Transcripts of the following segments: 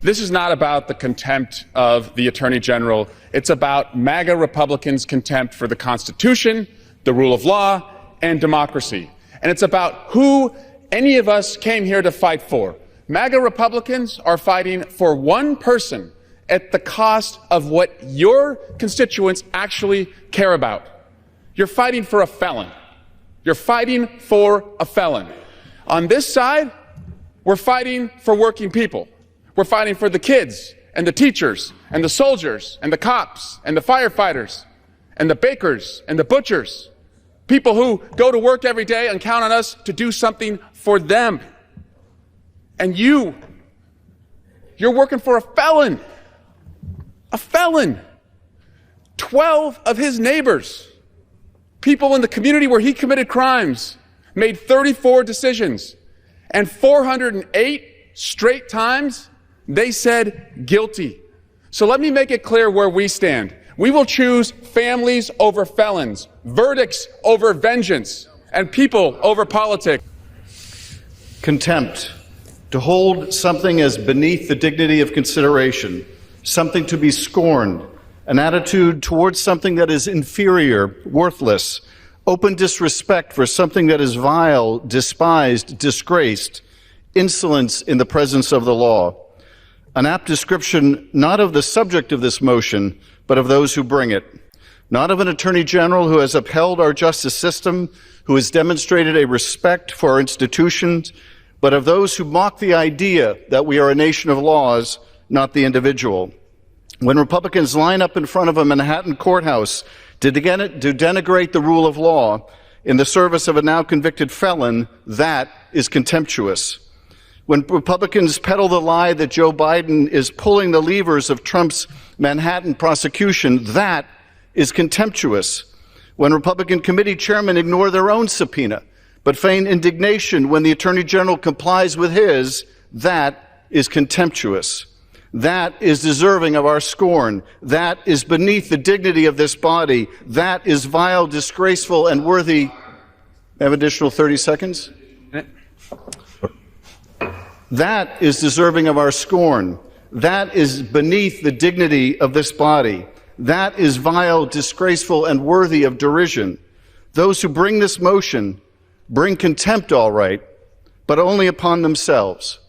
This is not about the contempt of the Attorney General. It's about MAGA Republicans' contempt for the Constitution, the rule of law, and democracy. And it's about who any of us came here to fight for. MAGA Republicans are fighting for one person at the cost of what your constituents actually care about. You're fighting for a felon. You're fighting for a felon. On this side, we're fighting for working people. We're fighting for the kids and the teachers and the soldiers and the cops and the firefighters and the bakers and the butchers. People who go to work every day and count on us to do something for them. And you're working for a felon. A felon. 12 of his neighbors, people in the community where he committed crimes, made 34 decisions. And 408 straight times, they said guilty. So let me make it clear where we stand. We will choose families over felons, verdicts over vengeance, and people over politics. Contempt. To hold something as beneath the dignity of consideration, something to be scorned, an attitude towards something that is inferior, worthless, open disrespect for something that is vile, despised, disgraced, insolence in the presence of the law. An apt description not of the subject of this motion, but of those who bring it. Not of an Attorney General who has upheld our justice system, who has demonstrated a respect for our institutions, but of those who mock the idea that we are a nation of laws, not the individual. When Republicans line up in front of a Manhattan courthouse to denigrate the rule of law in the service of a now convicted felon, that is contemptuous. When Republicans peddle the lie that Joe Biden is pulling the levers of Trump's Manhattan prosecution, that is contemptuous. When Republican committee chairmen ignore their own subpoena, but feign indignation when the Attorney General complies with his, that is contemptuous. That is deserving of our scorn. That is beneath the dignity of this body. That is vile, disgraceful, and worthy. I have additional 30 seconds? That is deserving of our scorn. That is beneath the dignity of this body. That is vile, disgraceful, and worthy of derision. Those who bring this motion bring contempt, all right, but only upon themselves.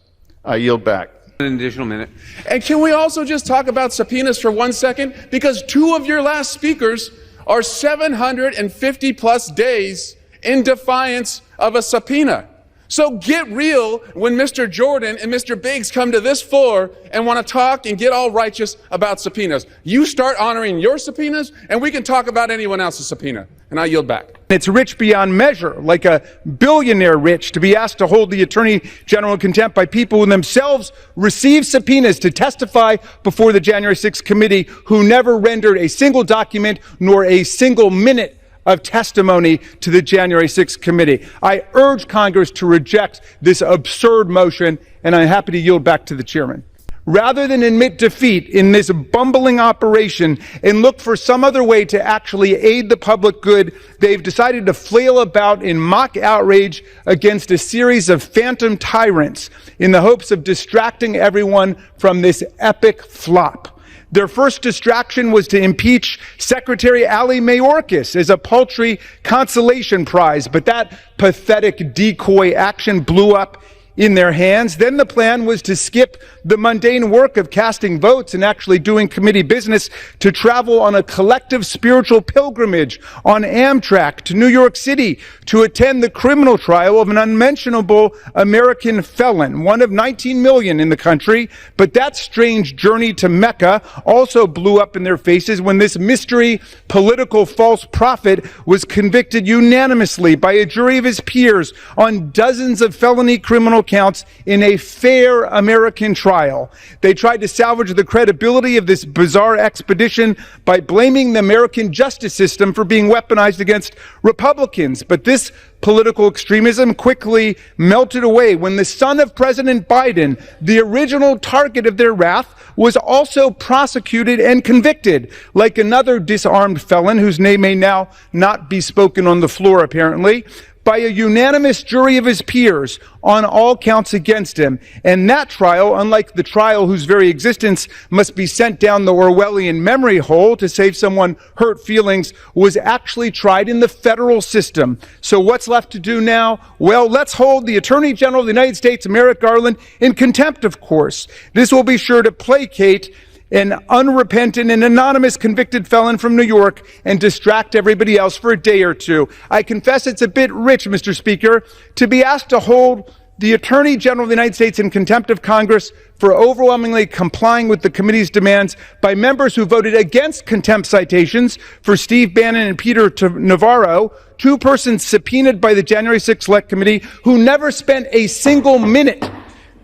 I yield back. An additional minute. And can we also just talk about subpoenas for 1 second? Because 2 of your last speakers are 750 plus days in defiance of a subpoena. So get real when Mr. Jordan and Mr. Biggs come to this floor and want to talk and get all righteous about subpoenas. You start honoring your subpoenas, and we can talk about anyone else's subpoena. And I yield back. It's rich beyond measure, like a billionaire rich, to be asked to hold the Attorney General in contempt by people who themselves received subpoenas to testify before the January 6th committee, who never rendered a single document nor a single minute of testimony to the January 6th committee. I urge Congress to reject this absurd motion, and I'm happy to yield back to the chairman. Rather than admit defeat in this bumbling operation and look for some other way to actually aid the public good, they've decided to flail about in mock outrage against a series of phantom tyrants in the hopes of distracting everyone from this epic flop. Their first distraction was to impeach Secretary Ali Mayorkas as a paltry consolation prize, but that pathetic decoy action blew up in their hands. Then the plan was to skip the mundane work of casting votes and actually doing committee business to travel on a collective spiritual pilgrimage on Amtrak to New York City to attend the criminal trial of an unmentionable American felon, one of 19 million in the country. But that strange journey to Mecca also blew up in their faces when this mystery political false prophet was convicted unanimously by a jury of his peers on dozens of felony criminal counts in a fair American trial. They tried to salvage the credibility of this bizarre expedition by blaming the American justice system for being weaponized against Republicans. But this political extremism quickly melted away when the son of President Biden, the original target of their wrath, was also prosecuted and convicted, like another disarmed felon whose name may now not be spoken on the floor, apparently. by a unanimous jury of his peers on all counts against him. And that trial, unlike the trial whose very existence must be sent down the Orwellian memory hole to save someone hurt feelings, was actually tried in the federal system. So what's left to do now? Well, let's hold the Attorney General of the United States, Merrick Garland, in contempt, of course. This will be sure to placate an unrepentant and anonymous convicted felon from New York and distract everybody else for a day or two. I confess it's a bit rich, Mr. Speaker, to be asked to hold the Attorney General of the United States in contempt of Congress for overwhelmingly complying with the committee's demands by members who voted against contempt citations for Steve Bannon and Peter Navarro, two persons subpoenaed by the January 6th Select Committee who never spent a single minute.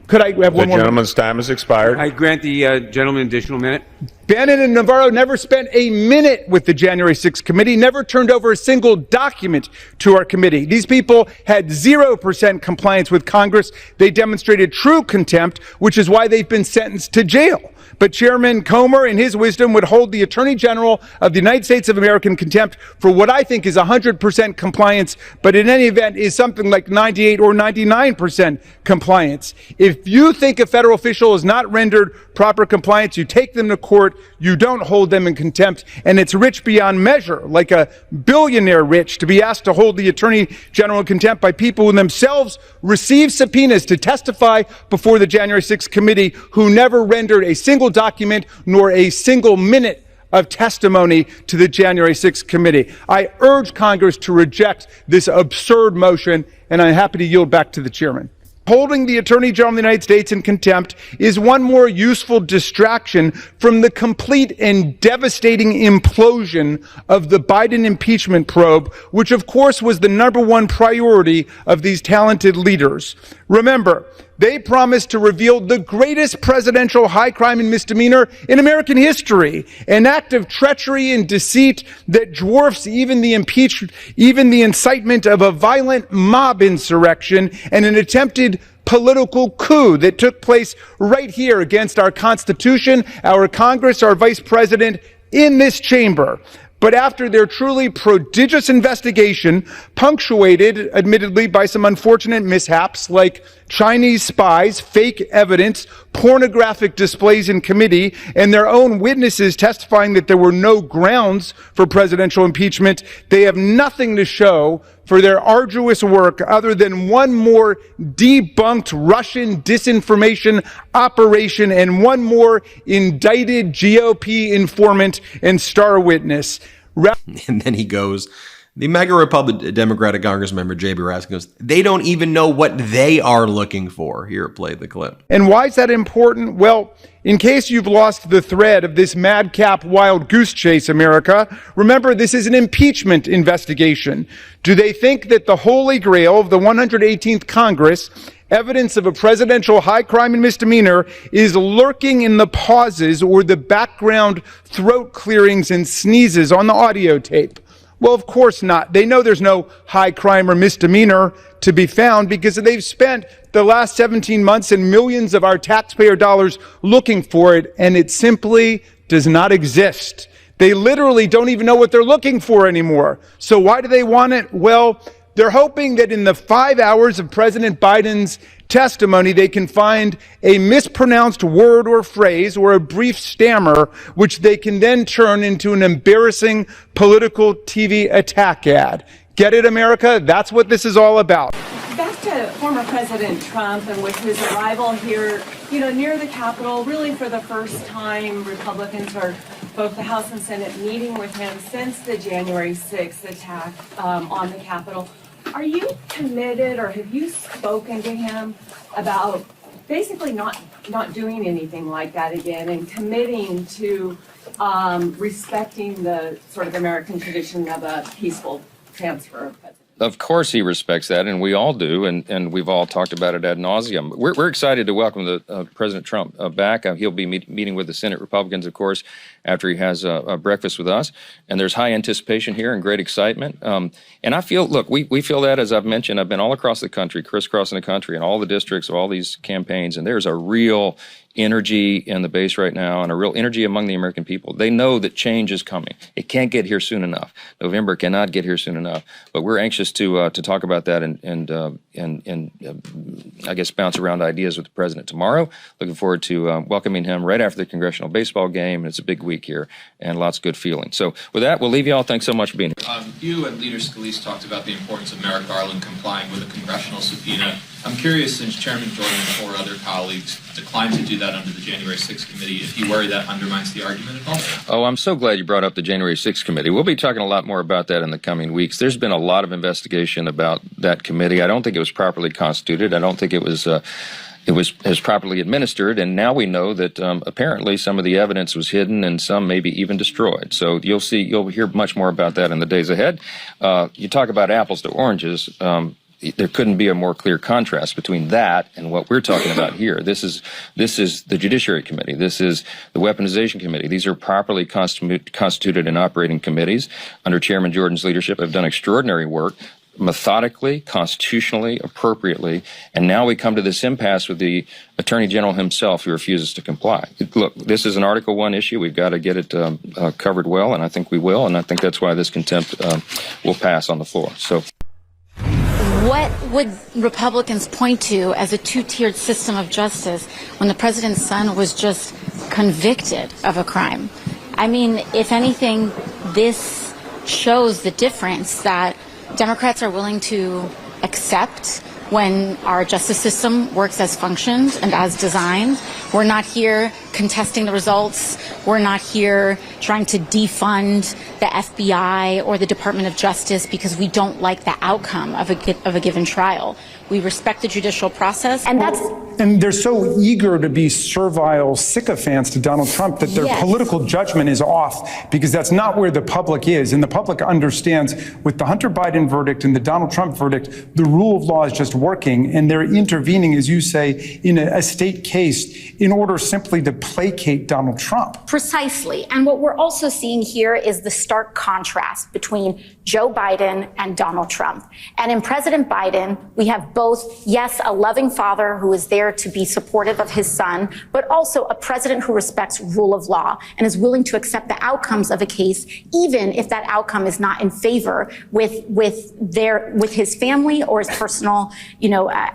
Could I have one more? The gentleman's time has expired. I grant the gentleman an additional minute. Bannon and Navarro never spent a minute with the January 6th committee, never turned over a single document to our committee. These people had 0% compliance with Congress. They demonstrated true contempt, which is why they've been sentenced to jail. But Chairman Comer, in his wisdom, would hold the Attorney General of the United States of America in contempt for what I think is 100% compliance, but in any event is something like 98 or 99% compliance. If you think a federal official is not rendered proper compliance, you take them to court, you don't hold them in contempt, and it's rich beyond measure, like a billionaire rich, to be asked to hold the Attorney General in contempt by people who themselves received subpoenas to testify before the January 6th committee who never rendered a single document nor a single minute of testimony to the January 6th committee. I urge Congress to reject this absurd motion, and I'm happy to yield back to the chairman. Holding the Attorney General of the United States in contempt is one more useful distraction from the complete and devastating implosion of the Biden impeachment probe, which of course was the #1 priority of these talented leaders. Remember, they promised to reveal the greatest presidential high crime and misdemeanor in American history, an act of treachery and deceit that dwarfs even the incitement of a violent mob insurrection and an attempted political coup that took place right here against our Constitution, our Congress, our Vice President, in this chamber. But after their truly prodigious investigation, punctuated, admittedly, by some unfortunate mishaps like Chinese spies, fake evidence, pornographic displays in committee, and their own witnesses testifying that there were no grounds for presidential impeachment, they have nothing to show for their arduous work other than one more debunked Russian disinformation operation and one more indicted GOP informant and star witness. And then he goes, the MAGA Democratic Congress member, J.B. Raskin, goes, they don't even know what they are looking for. Here, play the clip. And why is that important? Well, in case you've lost the thread of this madcap wild goose chase, America, remember this is an impeachment investigation. Do they think that the holy grail of the 118th Congress, evidence of a presidential high crime and misdemeanor, is lurking in the pauses or the background throat clearings and sneezes on the audio tape? Well, of course not. They know there's no high crime or misdemeanor to be found because they've spent the last 17 months and millions of our taxpayer dollars looking for it, and it simply does not exist. They literally don't even know what they're looking for anymore. So why do they want it? Well, they're hoping that in the 5 hours of President Biden's testimony, they can find a mispronounced word or phrase or a brief stammer, which they can then turn into an embarrassing political TV attack ad. Get it, America? That's what this is all about. Back to former President Trump and with his arrival here, near the Capitol, really for the first time, Republicans are both the House and Senate meeting with him since the January 6th attack on the Capitol. Are you committed, or have you spoken to him about basically not doing anything like that again and committing to respecting the sort of American tradition of a peaceful transfer of presidency? Of course he respects that, and we all do, and we've all talked about it ad nauseum. We're excited to welcome President Trump back. He'll be meeting with the Senate Republicans, of course, after he has a breakfast with us. And there's high anticipation here and great excitement. And I feel, look, we feel that, as I've mentioned, I've been all across the country, crisscrossing the country in all the districts of all these campaigns, and there's a real energy in the base right now and a real energy among the American people. They know that change is coming. It can't get here soon enough. November cannot get here soon enough. But we're anxious to talk about that and I guess bounce around ideas with the president tomorrow. Looking forward to welcoming him right after the congressional baseball game. It's a big week here and lots of good feeling. So with that, we'll leave you all. Thanks so much for being here. You and Leader Scalise talked about the importance of Merrick Garland complying with a congressional subpoena. I'm curious, since Chairman Jordan and 4 other colleagues declined to do that under the January 6th committee, if you worry that undermines the argument at all? Oh, I'm so glad you brought up the January 6th committee. We'll be talking a lot more about that in the coming weeks. There's been a lot of investigation about that committee. I don't think it was properly constituted. I don't think it was properly administered, and now we know that apparently some of the evidence was hidden and some maybe even destroyed. So you'll hear much more about that in the days ahead. You talk about apples to oranges. There couldn't be a more clear contrast between that and what we're talking about here. This is the Judiciary Committee. This is the Weaponization Committee. These are properly constituted and operating committees under Chairman Jordan's leadership. Have done extraordinary work, methodically, constitutionally, appropriately, and now we come to this impasse with the Attorney General himself who refuses to comply. Look, this is an Article 1 issue. We've got to get it covered well, and I think we will, and I think that's why this contempt will pass on the floor. So, what would Republicans point to as a two-tiered system of justice when the president's son was just convicted of a crime? I mean, if anything, this shows the difference that Democrats are willing to accept when our justice system works as functioned and as designed. We're not here contesting the results. We're not here trying to defund the FBI or the Department of Justice because we don't like the outcome of a given trial. We respect the judicial process, and they're so eager to be servile sycophants to Donald Trump that their political judgment is off, because that's not where the public is. And the public understands with the Hunter Biden verdict and the Donald Trump verdict, the rule of law is just working, and they're intervening, as you say, in a state case in order simply to placate Donald Trump. Precisely. And what we're also seeing here is the stark contrast between Joe Biden and Donald Trump. And in President Biden, we have both, yes, a loving father who is there to be supportive of his son, but also a president who respects rule of law and is willing to accept the outcomes of a case, even if that outcome is not in favor with his family or his personal,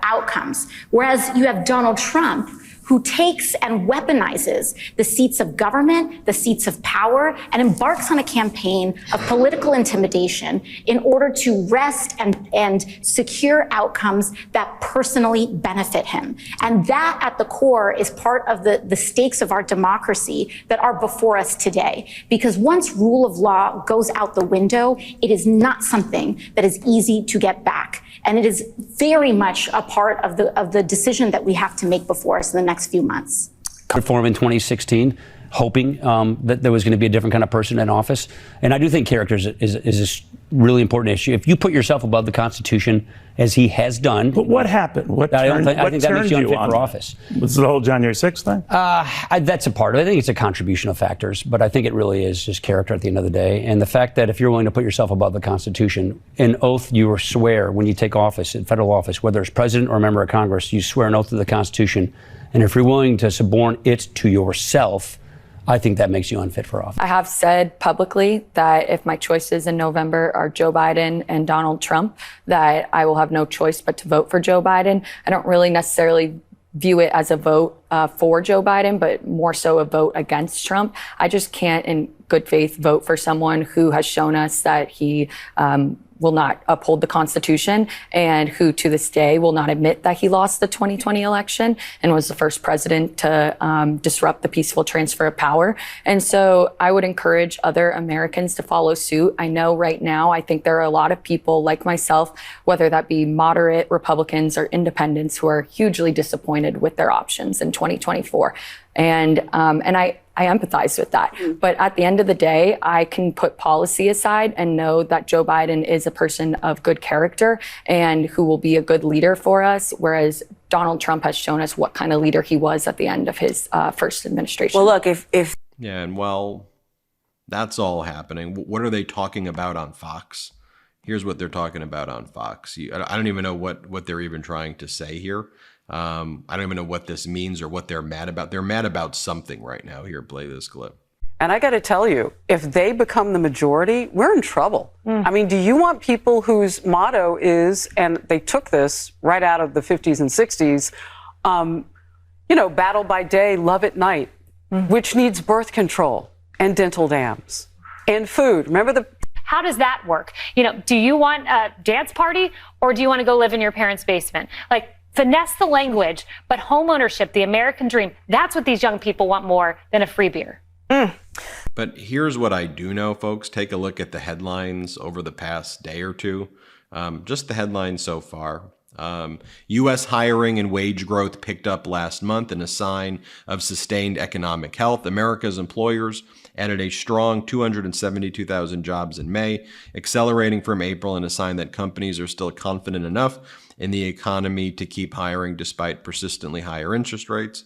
outcomes. Whereas you have Donald Trump, who takes and weaponizes the seats of government, the seats of power, and embarks on a campaign of political intimidation in order to wrest and secure outcomes that personally benefit him. And that, at the core, is part of the stakes of our democracy that are before us today. Because once rule of law goes out the window, it is not something that is easy to get back. And it is very much a part of the decision that we have to make before us in the next few months. Reform in 2016, hoping that there was going to be a different kind of person in office. And I do think character is a really important issue. If you put yourself above the Constitution, as he has done. But what happened? I think that makes you unfit for office. Was it the whole January 6th thing? That's a part of it. I think it's a contribution of factors, but I think it really is just character at the end of the day. And the fact that if you're willing to put yourself above the Constitution, an oath you swear when you take office, in federal office, whether it's president or a member of Congress, you swear an oath to the Constitution. And if you're willing to suborn it to yourself, I think that makes you unfit for office. I have said publicly that if my choices in November are Joe Biden and Donald Trump, that I will have no choice but to vote for Joe Biden. I don't really necessarily view it as a vote for Joe Biden, but more so a vote against Trump. I just can't, in good faith, vote for someone who has shown us that he will not uphold the Constitution and who to this day will not admit that he lost the 2020 election and was the first president to disrupt the peaceful transfer of power. And so I would encourage other Americans to follow suit. I know right now, I think there are a lot of people like myself, whether that be moderate Republicans or independents, who are hugely disappointed with their options in 2024. And I empathize with that. But at the end of the day, I can put policy aside and know that Joe Biden is a person of good character and who will be a good leader for us, whereas Donald Trump has shown us what kind of leader he was at the end of his first administration. Well, look, if Yeah, and while that's all happening, what are they talking about on Fox? Here's what they're talking about on Fox. I don't even know what they're even trying to say here. I don't even know what this means or what they're mad about. They're mad about something right now. Here, play this clip. And I got to tell you, if they become the majority, we're in trouble. I mean, do you want people whose motto is, and they took this right out of the 50s and 60s, battle by day, love at night, which needs birth control and dental dams and food. Remember How does that work? Do you want a dance party or do you want to go live in your parents' basement? Like, finesse the language, but home ownership, the American dream, that's what these young people want more than a free beer. But here's what I do know, folks. Take a look at the headlines over the past day or two. Just the headlines so far. U.S. hiring and wage growth picked up last month in a sign of sustained economic health. America's employers added a strong 272,000 jobs in May, accelerating from April, and a sign that companies are still confident enough in the economy to keep hiring despite persistently higher interest rates.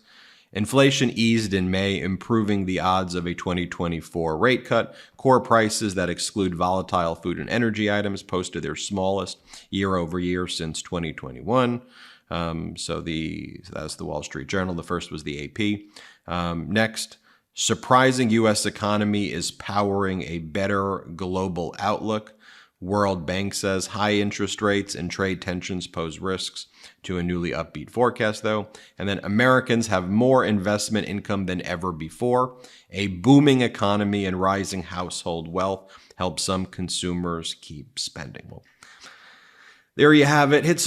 Inflation eased in May, improving the odds of a 2024 rate cut. Core prices that exclude volatile food and energy items posted their smallest year over year since 2021. So that's the Wall Street Journal. The first was the AP. Next, surprising U.S. economy is powering a better global outlook. World Bank says high interest rates and trade tensions pose risks to a newly upbeat forecast, though. And then Americans have more investment income than ever before. A booming economy and rising household wealth help some consumers keep spending. Well, there you have it. Hit